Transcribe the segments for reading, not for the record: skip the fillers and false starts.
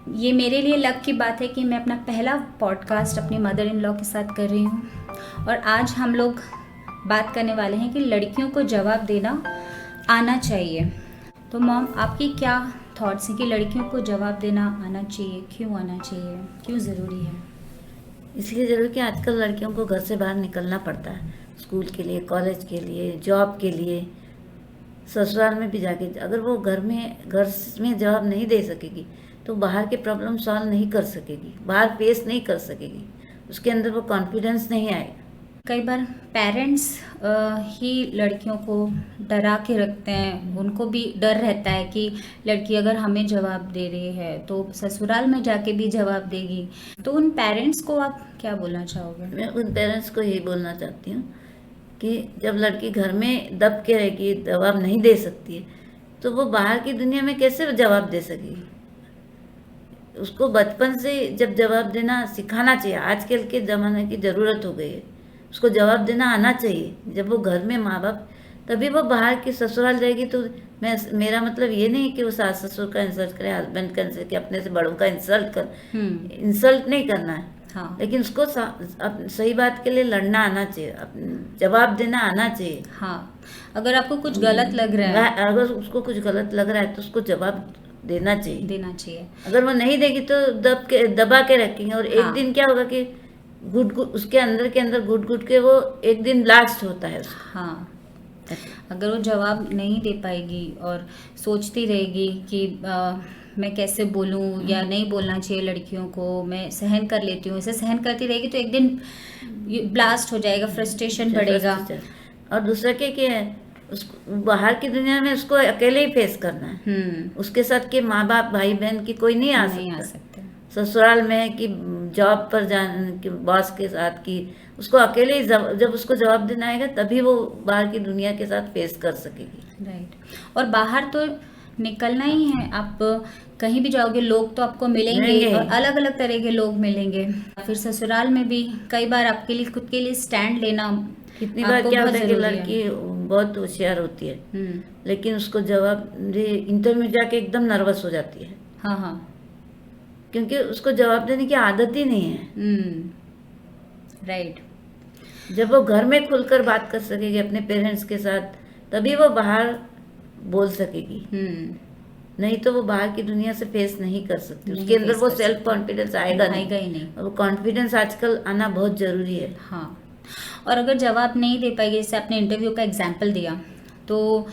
ये मेरे लिए लक की बात है कि मैं अपना पहला पॉडकास्ट अपनी मदर इन लॉ के साथ कर रही हूँ और आज हम लोग बात करने वाले हैं कि लड़कियों को जवाब देना आना चाहिए। तो मॉम, आपकी क्या थॉट्स हैं कि लड़कियों को जवाब देना आना चाहिए, क्यों आना चाहिए, क्यों ज़रूरी है? इसलिए ज़रूर कि आजकल लड़कियों को घर से बाहर निकलना पड़ता है, स्कूल के लिए, कॉलेज के लिए, जॉब के लिए, ससुराल में भी जाके अगर वो घर में जवाब नहीं दे सकेगी तो बाहर के प्रॉब्लम सॉल्व नहीं कर सकेगी, बाहर फेस नहीं कर सकेगी, उसके अंदर वो कॉन्फिडेंस नहीं आएगा। कई बार पेरेंट्स ही लड़कियों को डरा के रखते हैं। उनको भी डर रहता है कि लड़की अगर हमें जवाब दे रही है तो ससुराल में जाके भी जवाब देगी। तो उन पेरेंट्स को आप क्या बोलना चाहोगे? मैं उन पेरेंट्स को यही बोलना चाहती हूँ कि जब लड़की घर में दब के रहेगी, जवाब नहीं दे सकती है, तो वो बाहर की दुनिया में कैसे जवाब दे सकेगी? उसको बचपन से जब जवाब देना सिखाना चाहिए। आजकल के ज़माने की ज़रूरत हो गई है, उसको जवाब देना आना चाहिए। जब वो घर में माँ बाप, तभी वो बाहर की ससुराल जाएगी। तो मेरा मतलब ये नहीं कि वो सास ससुर का इंसल्ट करे, हस्बैंड का इंसल्ट, कि अपने से बड़ों का इंसल्ट नहीं करना है। हाँ, लेकिन उसको सही बात के लिए लड़ना आना चाहिए, जवाब देना आना चाहिए। हाँ। अगर आपको कुछ गलत लग रहा है, अगर उसको कुछ गलत लग रहा है तो उसको जवाब देना चाहिए। चाहिए। अगर वो नहीं देगी तो दबा के रखेंगे, और एक हाँ, दिन क्या होगा कि घुट घुट उसके अंदर के अंदर घुट घुट के वो एक दिन ब्लास्ट होता है उसका। हाँ। अगर वो जवाब नहीं दे पाएगी और सोचती रहेगी कि मैं कैसे बोलूं या नहीं बोलना चाहिए लड़कियों को, मैं सहन कर लेती हूँ, इसे सहन करती रहेगी तो एक दिन ब्लास्ट हो जाएगा, फ्रस्ट्रेशन बढ़ेगा। और दूसरा क्या है, उसको बाहर की दुनिया में उसको अकेले ही फेस करना है। उसके साथ के माँ बाप, भाई बहन की कोई नहीं आ सकता। ससुराल में कि जॉब पर जाने कि बॉस के साथ की, उसको अकेले ही जब उसको जवाब देना आएगा तभी वो बाहर की दुनिया के साथ फेस कर सकेगी। राइट। और बाहर तो निकलना ही है। आप कहीं भी जाओगे, लोग तो आपको मिलेंगे और अलग अलग तरह के लोग मिलेंगे। फिर ससुराल में भी कई बार आपके लिए खुद के लिए स्टैंड लेना, कितनी बार क्या होता है कि लड़की बहुत होशियार होती है, लेकिन उसको जवाब इंटरव्यू में जाके एकदम नर्वस हो जाती है। हाँ, हाँ। क्योंकि उसको जवाब देने की आदत ही नहीं है। राइट। जब वो घर में खुलकर बात कर सकेगी अपने पेरेंट्स के साथ, तभी वो बाहर बोल सकेगी। नहीं तो वो बाहर की दुनिया से फेस नहीं कर सकती, उसके अंदर वो सेल्फ कॉन्फिडेंस आएगा ही नहीं। वो कॉन्फिडेंस आजकल आना बहुत जरूरी है। हाँ। और अगर जवाब नहीं दे पाएगी, जैसे आपने इंटरव्यू का एग्जाम्पल दिया, तो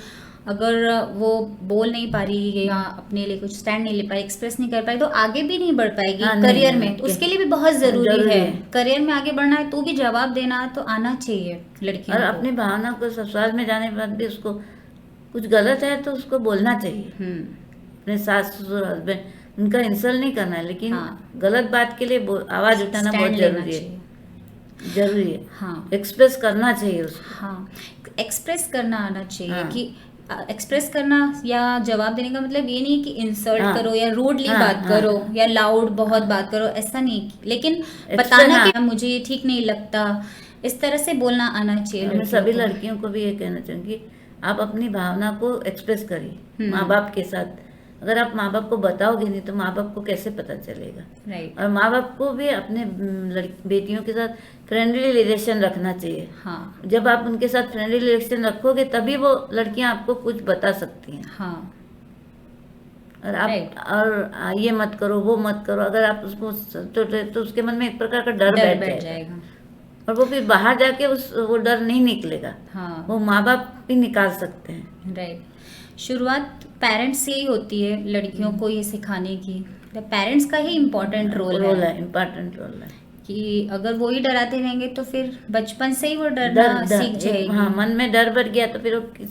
अगर वो बोल नहीं पा रही या अपने लिए कुछ स्टैंड नहीं ले पाई, एक्सप्रेस नहीं कर पाई, तो आगे भी नहीं बढ़ पाएगी। करियर में तो उसके लिए भी बहुत जरूरी है। करियर में आगे बढ़ना है तो भी जवाब देना तो आना चाहिए लड़कियों को। और अपनी भावना को ससुराल में जाने के बाद भी उसको कुछ गलत है तो उसको बोलना चाहिए। अपने सास ससुर हस्बैंड, उनका इंसल्ट नहीं करना है, लेकिन गलत बात के लिए आवाज उठाना बहुत जरूरी है। हाँ, एक्सप्रेस करना चाहिए उसको। हाँ, एक्सप्रेस करना आना चाहिए। कि एक्सप्रेस करना या जवाब देने का मतलब ये नहीं कि इंसल्ट करो या रूडली बात करो या लाउड बहुत बात करो, ऐसा नहीं। लेकिन बताना कि मुझे ये ठीक नहीं लगता, इस तरह से बोलना आना चाहिए। मैं सभी लड़कियों को भी ये कहना चाहूँगी, आप अपनी भावना को एक्सप्रेस करिए माँ बाप के साथ। अगर आप माँ बाप को बताओगे नहीं तो माँ बाप को कैसे पता चलेगा? राइट। और माँ बाप को भी अपने बेटियों के साथ फ्रेंडली रिलेशन रखना चाहिए। हाँ। जब आप उनके साथ फ्रेंडली रिलेशन रखोगे तभी वो लड़कियां आपको कुछ बता सकती हैं। हाँ। और आप और ये मत करो, वो मत करो, अगर आप उसको तो उसके मन में एक प्रकार का डर बैठ जाएगा। और वो फिर बाहर जाके वो डर नहीं निकलेगा। हाँ। वो माँ बाप भी निकाल सकते हैं। राइट। शुरुआत पेरेंट्स से ही होती है लड़कियों को ये सिखाने की। पेरेंट्स का ही इम्पोर्टेंट रोल है कि अगर वो ही डराते रहेंगे तो फिर बचपन से ही वो डरना सीख जाएगी। हाँ, मन में डर बढ़ गया तो फिर वो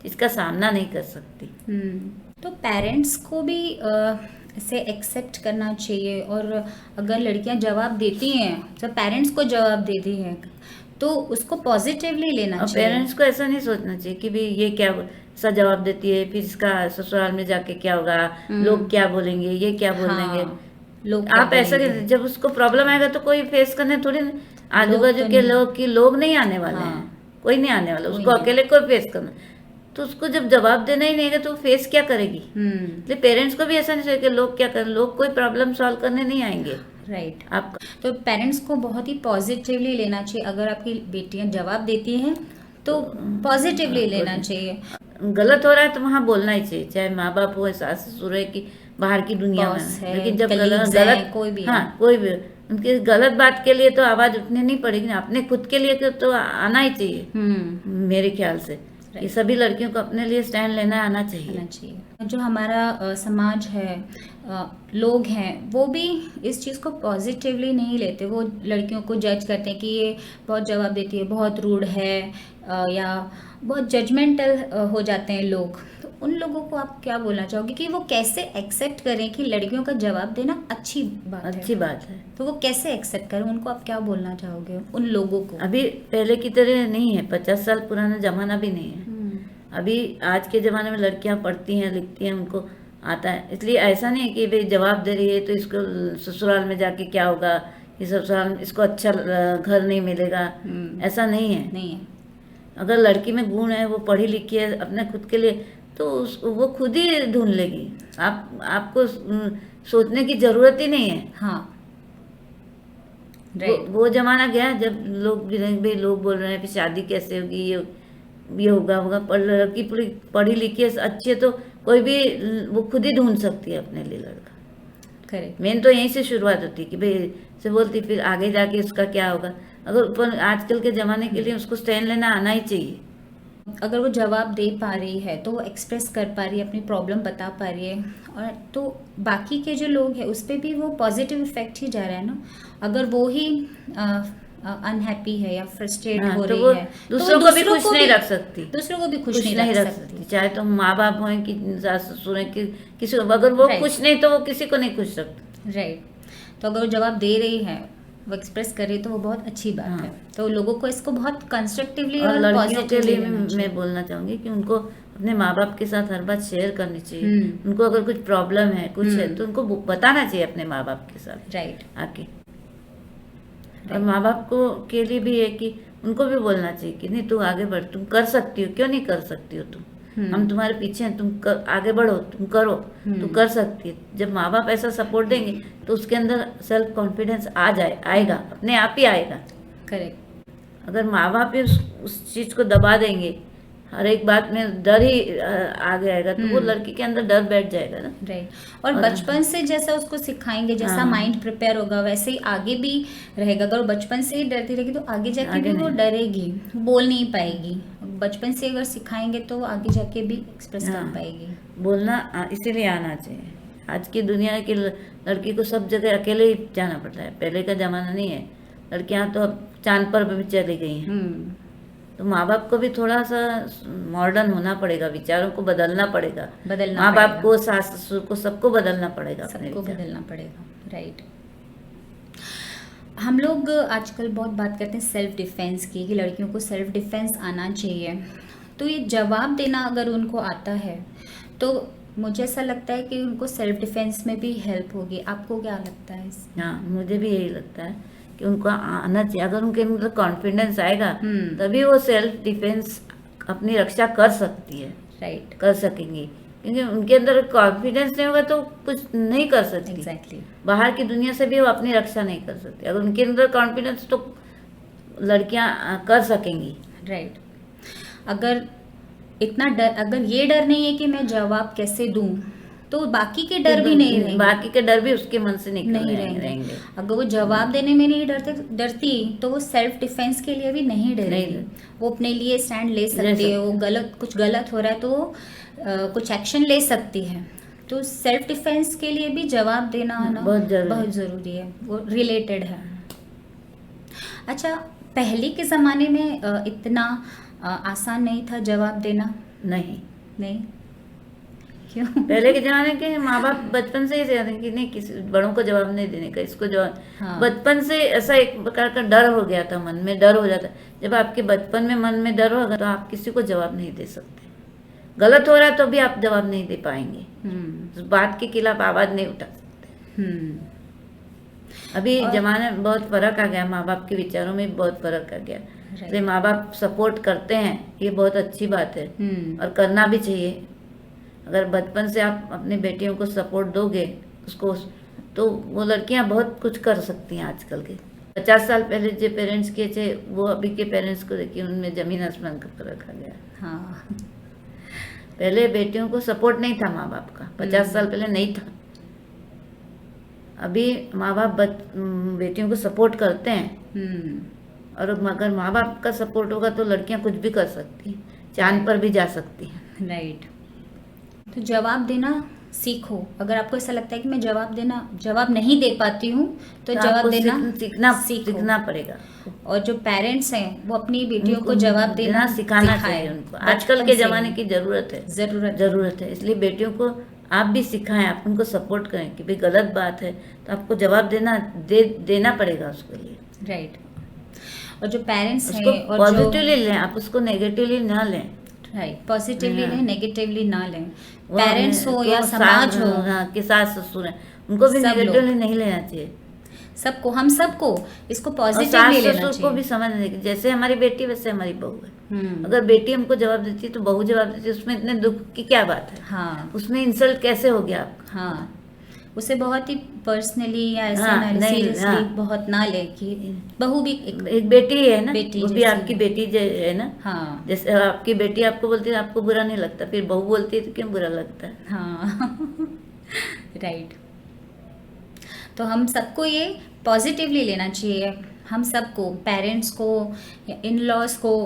इसका सामना नहीं कर सकती। तो पेरेंट्स को भी इसे एक्सेप्ट करना चाहिए। और अगर लड़कियां जवाब देती हैं, जब पेरेंट्स को जवाब देती हैं, तो उसको पॉजिटिवली लेना चाहिए। पेरेंट्स को ऐसा नहीं सोचना चाहिए कि भाई ये क्या सा जवाब देती है, फिर इसका ससुराल में जाके क्या होगा, लोग क्या बोलेंगे, ये क्या बोलेंगे। लोग आप ऐसा, जब उसको प्रॉब्लम आएगा तो कोई फेस करने थोड़ी, आजू बाजू के लोग नहीं आने वाले हैं, कोई नहीं आने वाला, उसको अकेले को फेस करना। तो उसको जब जवाब देना ही नहीं है तो फेस क्या करेगी। इसलिए पेरेंट्स को भी ऐसा नहीं चाहिए कि लोग क्या करें, लोग कोई प्रॉब्लम सॉल्व करने नहीं आएंगे। राइट। आप तो पेरेंट्स को बहुत ही पॉजिटिवली लेना चाहिए। अगर आपकी बेटियां जवाब देती हैं तो पॉजिटिवली लेना चाहिए। गलत हो रहा है तो वहाँ बोलना ही चाहिए, चाहे माँ बाप हो, सास ससुर है कि बाहर की दुनिया में बॉस है, लेकिन जब colleagues हैं, गलत कोई भी है। हाँ कोई भी उनकी गलत बात के लिए तो आवाज उठनी नहीं पड़ेगी ना, अपने खुद के लिए तो आना ही चाहिए। मेरे ख्याल से कि सभी लड़कियों को अपने लिए स्टैंड लेना आना चाहिए। जो हमारा समाज है, लोग हैं, वो भी इस चीज़ को पॉजिटिवली नहीं लेते। वो लड़कियों को जज करते हैं कि ये बहुत जवाब देती है, बहुत रूड है, या बहुत जजमेंटल हो जाते हैं लोग। तो उन लोगों को आप क्या बोलना चाहोगे कि वो कैसे एक्सेप्ट करें कि लड़कियों का जवाब देना अच्छी बात है? तो वो कैसे एक्सेप्ट करें, उनको आप क्या बोलना चाहोगे उन लोगों को? अभी पहले की तरह नहीं है, 50 साल पुराना जमाना भी नहीं है। अभी आज के ज़माने में लड़कियां पढ़ती हैं, लिखती हैं, उनको आता है। इसलिए ऐसा नहीं है कि भाई जवाब दे रही है तो इसको ससुराल में जाके क्या होगा, कि ससुराल में इसको अच्छा घर नहीं मिलेगा, ऐसा नहीं है। अगर लड़की में गुण है, वो पढ़ी लिखी है अपने खुद के लिए, तो वो खुद ही ढूंढ लेगी। आपको सोचने की ज़रूरत ही नहीं है। हाँ, वो जमाना गया जब लोग बोल रहे हैं फिर शादी कैसे होगी, ये होगा लड़की पढ़ी लिखी है, अच्छी है, तो कोई भी वो खुद ही ढूंढ सकती है अपने लिए लड़का। करेक्ट। मेन तो यहीं से शुरुआत होती है कि भाई से बोलती, फिर आगे जाके उसका क्या होगा। अगर आजकल के ज़माने के लिए उसको स्टैंड लेना आना ही चाहिए। अगर वो जवाब दे पा रही है तो वो एक्सप्रेस कर पा रही है, अपनी प्रॉब्लम बता पा रही है, और तो बाकी के जो लोग हैं उस पर भी वो पॉजिटिव इफेक्ट ही जा रहा है ना। अगर वो ही अनहैप्पी है या फ्रस्ट्रेट हो तो रही है, दूसरों को भी खुश नहीं रख सकती। दूसरों को भी खुश नहीं रख सकती। चाहे तो माँ बाप हों कि सास ससुर हैं कि किसी को, अगर वो खुश नहीं तो वो किसी को नहीं खुश रखती। राइट। तो अगर वो जवाब दे रही है, वो एक्सप्रेस कर रही है, तो वो बहुत अच्छी बात है। तो लोगों को इसको बहुत कंस्ट्रक्टिवली और लड़कियों के लिए मैं बोलना चाहूंगी कि उनको अपने माँ बाप के साथ हर बात शेयर करनी चाहिए। उनको अगर कुछ प्रॉब्लम है, कुछ है, तो उनको बताना चाहिए अपने माँ बाप के साथ आके। और माँ बाप को के लिए भी है कि उनको भी बोलना चाहिए कि नहीं, तू आगे बढ़, तुम कर सकती हो, क्यों नहीं कर सकती हो तुम, हम तुम्हारे पीछे हैं, तुम आगे बढ़ो, तुम करो, तुम कर सकती है। जब माँ बाप ऐसा सपोर्ट देंगे तो उसके अंदर सेल्फ कॉन्फिडेंस आएगा, अपने आप ही आएगा। करेक्ट। अगर माँ बाप ही उस चीज़ को दबा देंगे, हर एक बात में डर ही आगे आएगा, तो वो लड़की के अंदर डर बैठ जाएगा ना। राइट। और बचपन से जैसा उसको सिखाएंगे, जैसा माइंड प्रिपेयर होगा, वैसे ही आगे भी रहेगा। अगर बचपन से ही डरती रहेगी तो आगे जाके भी वो डरेगी, बोल नहीं पाएगी। बचपन से अगर सिखाएंगे तो वो आगे जाके भी एक्सप्रेस कर पाएगी। बोलना इसीलिए आना चाहिए। आज की दुनिया की लड़की को सब जगह अकेले ही जाना पड़ता है, पहले का जमाना नहीं है। लड़कियां तो अब चांद पर भी चली गई हैं। तो माँ बाप को भी थोड़ा सा मॉडर्न होना पड़ेगा, विचारों को बदलना पड़ेगा। माँ बाप को, सास ससुर को, सबको बदलना पड़ेगा, सबको बदलना पड़ेगा। राइट। हम लोग आजकल बहुत बात करते हैं सेल्फ डिफेंस की, कि लड़कियों को सेल्फ डिफेंस आना चाहिए। तो ये जवाब देना अगर उनको आता है तो मुझे ऐसा लगता है कि उनको सेल्फ डिफेंस में भी हेल्प होगी। आपको क्या लगता है? हाँ, मुझे भी यही लगता है कि उनको आना चाहिए। अगर उनके अंदर कॉन्फिडेंस आएगा तभी वो सेल्फ डिफेंस अपनी रक्षा कर सकती है। राइट। कर सकेंगी, क्योंकि उनके अंदर कॉन्फिडेंस नहीं होगा तो कुछ नहीं कर सकती। एग्जैक्टली। बाहर की दुनिया से भी वो अपनी रक्षा नहीं कर सकती। अगर उनके अंदर कॉन्फिडेंस, तो लड़कियां कर सकेंगी। राइट। अगर इतना डर, अगर ये डर नहीं है कि मैं जवाब कैसे दूं, तो बाकी के डर भी नहीं रहेंगे। बाकी के डर भी उसके मन से नहीं रहेंगे। अगर वो जवाब देने में नहीं डरती तो वो सेल्फ डिफेंस के लिए भी नहीं डरेगी। वो अपने लिए स्टैंड ले सकती है। वो कुछ गलत हो रहा है तो वो कुछ एक्शन ले सकती है। तो सेल्फ डिफेंस के लिए भी जवाब देना आना बहुत ज़रूरी है, वो रिलेटेड है। अच्छा, पहले के ज़माने में इतना आसान नहीं था जवाब देना? नहीं। क्यों? पहले के जमाने के माँ बाप बचपन से ही कहते हैं कि नहीं, किसी बड़ों को जवाब नहीं देने का, इसको जवाब। हाँ। बचपन से ऐसा एक प्रकार का डर हो गया था, मन में डर हो जाता। जब आपके बचपन में मन में डर होगा तो आप किसी को जवाब नहीं दे सकते। गलत हो रहा है तो भी आप जवाब नहीं दे पाएंगे, उस बात के खिलाफ आवाज नहीं उठा सकते। अभी जमाने में बहुत फर्क आ गया, माँ बाप के विचारों में बहुत फर्क आ गया। इसलिए माँ बाप सपोर्ट करते हैं, ये बहुत अच्छी बात है और करना भी चाहिए। अगर बचपन से आप अपनी बेटियों को सपोर्ट दोगे उसको, तो वो लड़कियां बहुत कुछ कर सकती हैं। आजकल के 50 साल पहले जो पेरेंट्स किए थे वो अभी के पेरेंट्स को देखिए, उनमें जमीन आसमान का फर्क आ गया। हाँ, पहले बेटियों को सपोर्ट नहीं था माँ बाप का, 50 साल पहले नहीं था। अभी माँ बाप बेटियों को सपोर्ट करते हैं और अगर माँ बाप का सपोर्ट होगा तो लड़कियां कुछ भी कर सकती हैं, चांद पर भी जा सकती हैं। राइट। तो जवाब देना सीखो। अगर आपको ऐसा लगता है कि मैं जवाब नहीं दे पाती हूँ, तो जवाब देना सीखना पड़ेगा। और जो पेरेंट्स हैं वो अपनी बेटियों को जवाब देना सिखाना चाहिए उनको। आजकल के ज़माने की ज़रूरत है। इसलिए बेटियों को आप भी सिखाएं, आप उनको सपोर्ट करें कि भाई गलत बात है तो आपको जवाब देना पड़ेगा उसके लिए। राइट। और जो पेरेंट्स हैं उसको पॉजिटिवली लें, आप उसको नेगेटिवली ना लें। राइट, पॉजिटिवली लें, नेगेटिवली ना लें। पेरेंट्स हो या समाज हो, कि सास ससुर हैं, उनको भी नेगेटिवली नहीं लेना चाहिए। हम सबको इसको पॉजिटिवली लेना चाहिए। को भी समझने की, जैसे हमारी बेटी वैसे हमारी बहू है। अगर बेटी हमको जवाब देती है तो बहू जवाब देती है, उसमें इतने दुख की क्या बात है? हाँ, उसमें इंसल्ट कैसे हो गया आपका? हाँ, उसे बहुत ही पर्सनली या ऐसे सीरियसली बहुत ना ले कि बहू भी एक बेटी है ना, वो भी आपकी बेटी है ना। हाँ, जैसे आपकी बेटी आपको बोलती है आपको बुरा नहीं लगता, फिर बहू बोलती है तो क्यों बुरा लगता है? हाँ राइट। तो हम सबको ये पॉजिटिवली लेना चाहिए, हम सबको, पेरेंट्स को या इन लॉज को,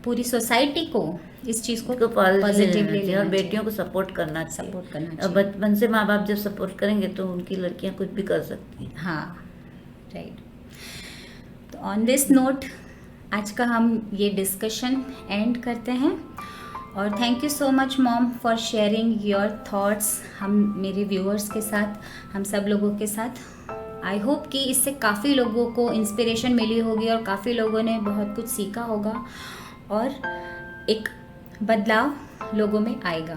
पूरी सोसाइटी को इस चीज़ को पॉजिटिवली लेना और बेटियों को सपोर्ट करना चाहिए। बचपन से माँ बाप जब सपोर्ट करेंगे तो उनकी लड़कियां कुछ भी कर सकती हैं। हाँ, राइट। तो ऑन दिस नोट आज का हम ये डिस्कशन एंड करते हैं और thank you so much mom for sharing your thoughts हम मेरे व्यूअर्स के साथ, हम सब लोगों के साथ। आई होप कि इससे काफ़ी लोगों को इंस्पिरेशन मिली होगी और काफ़ी लोगों ने बहुत कुछ सीखा होगा और एक बदलाव लोगों में आएगा।